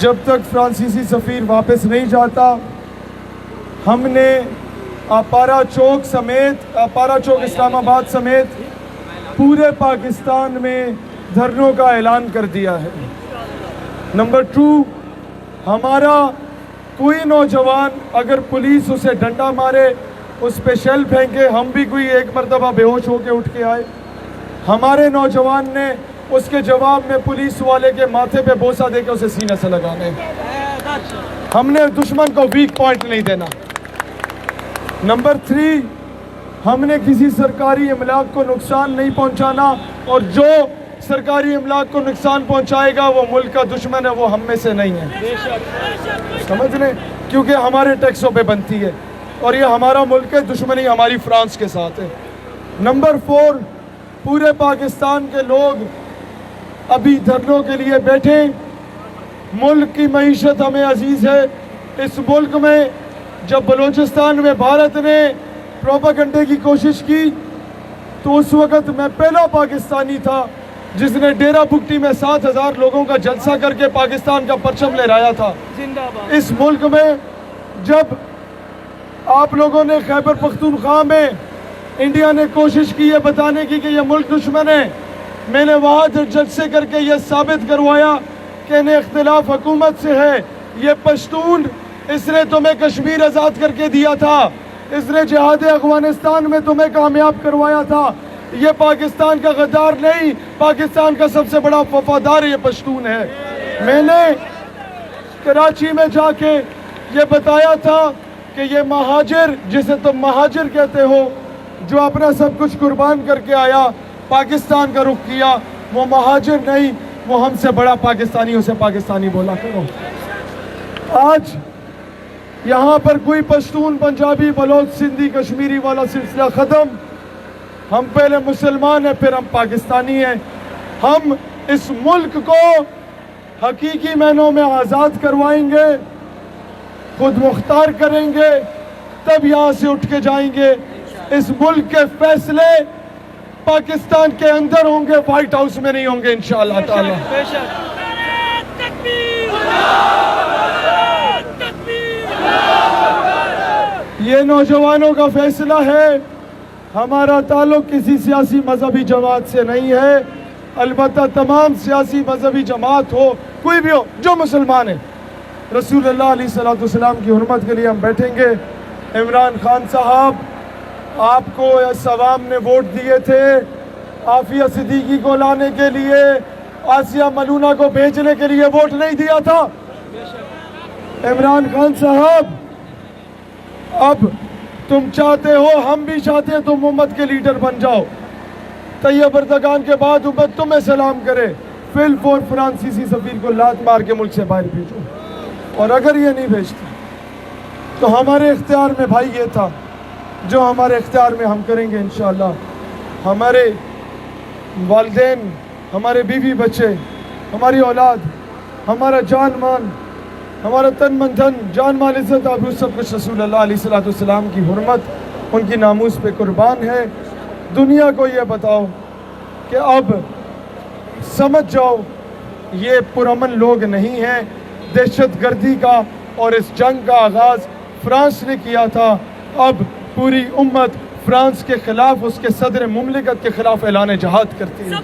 جب تک فرانسیسی سفیر واپس نہیں جاتا ہم نے اپارا چوک اسلام آباد سمیت پورے پاکستان میں دھرنوں کا اعلان کر دیا ہے۔ نمبر 2، ہمارا کوئی نوجوان اگر پولیس اسے ڈنڈا مارے، اس پہ شیل پھینکے، ہم بھی کوئی ایک مرتبہ بے ہوش ہو کے اٹھ کے آئے، ہمارے نوجوان نے اس کے جواب میں پولیس والے کے ماتھے پہ بوسہ دے کے اسے سینے سے لگانے۔ ہم نے دشمن کو ویک پوائنٹ نہیں دینا۔ نمبر 3، ہم نے کسی سرکاری املاک کو نقصان نہیں پہنچانا، اور جو سرکاری املاک کو نقصان پہنچائے گا وہ ملک کا دشمن ہے، وہ ہم میں سے نہیں ہے۔ سمجھ لیں، کیونکہ ہمارے ٹیکسوں پہ بنتی ہے اور یہ ہمارا ملک ہے، دشمنی ہماری فرانس کے ساتھ ہے۔ نمبر 4، پورے پاکستان کے لوگ ابھی دھرنوں کے لیے بیٹھے، ملک کی معیشت ہمیں عزیز ہے۔ اس ملک میں جب بلوچستان میں بھارت نے پروپیگنڈے کی کوشش کی تو اس وقت میں پہلا پاکستانی تھا جس نے ڈیرہ بگٹی میں 7,000 لوگوں کا جلسہ کر کے پاکستان کا پرچم لہرایا تھا۔ اس ملک میں جب آپ لوگوں نے خیبر پختونخوا میں انڈیا نے کوشش کی ہے بتانے کی کہ یہ ملک دشمن ہے، میں نے وہاں جلسے کر کے یہ ثابت کروایا کہ انہیں اختلاف حکومت سے ہے۔ یہ پشتون، اس نے تمہیں کشمیر آزاد کر کے دیا تھا، اس نے جہاد افغانستان میں تمہیں کامیاب کروایا تھا۔ یہ پاکستان کا غدار نہیں، پاکستان کا سب سے بڑا وفادار یہ پشتون ہے۔ میں نے کراچی میں جا کے یہ بتایا تھا کہ یہ مہاجر، جسے تم مہاجر کہتے ہو، جو اپنا سب کچھ قربان کر کے آیا، پاکستان کا رخ کیا، وہ مہاجر نہیں، وہ ہم سے بڑا پاکستانی، اسے پاکستانی بولا کرو۔ آج یہاں پر کوئی پشتون، پنجابی، بلوچ، سندھی، کشمیری والا سلسلہ ختم۔ ہم پہلے مسلمان ہیں، پھر ہم پاکستانی ہیں۔ ہم اس ملک کو حقیقی معنوں میں آزاد کروائیں گے، خود مختار کریں گے، تب یہاں سے اٹھ کے جائیں گے۔ اس ملک کے فیصلے پاکستان کے اندر ہوں گے، وائٹ ہاؤس میں نہیں ہوں گے انشاءاللہ تعالی۔ یہ نوجوانوں کا فیصلہ ہے، ہمارا تعلق کسی سیاسی مذہبی جماعت سے نہیں ہے، البتہ تمام سیاسی مذہبی جماعت ہو، کوئی بھی ہو جو مسلمان ہے، رسول اللہ علیہ السلام کی حرمت کے لیے ہم بیٹھیں گے۔ عمران خان صاحب، آپ کو اس عوام نے ووٹ دیے تھے عافیہ صدیقی کو لانے کے لیے، آسیہ ملونہ کو بھیجنے کے لیے ووٹ نہیں دیا تھا۔ عمران خان صاحب، اب تم چاہتے ہو، ہم بھی چاہتے ہیں تم امت کے لیڈر بن جاؤ، طیب اردگان کے بعد امت تمہیں سلام کرے، فی الفور فرانسیسی سفیر کو لات مار کے ملک سے باہر بھیجو، اور اگر یہ نہیں بھیجتے تو ہمارے اختیار میں بھائی یہ تھا، جو ہمارے اختیار میں ہم کریں گے انشاءاللہ۔ ہمارے والدین، ہمارے بیوی بچے، ہماری اولاد، ہمارا جان مان، ہمارا تن من دھن، جان مال عزت آبرو سب کچھ رسول اللہ علیہ السلام کی حرمت، ان کی ناموس پہ قربان ہے۔ دنیا کو یہ بتاؤ کہ اب سمجھ جاؤ یہ پرامن لوگ نہیں ہیں، دہشت گردی کا اور اس جنگ کا آغاز فرانس نے کیا تھا، اب پوری امت فرانس کے خلاف، اس کے صدر مملکت کے خلاف اعلان جہاد کرتی ہے۔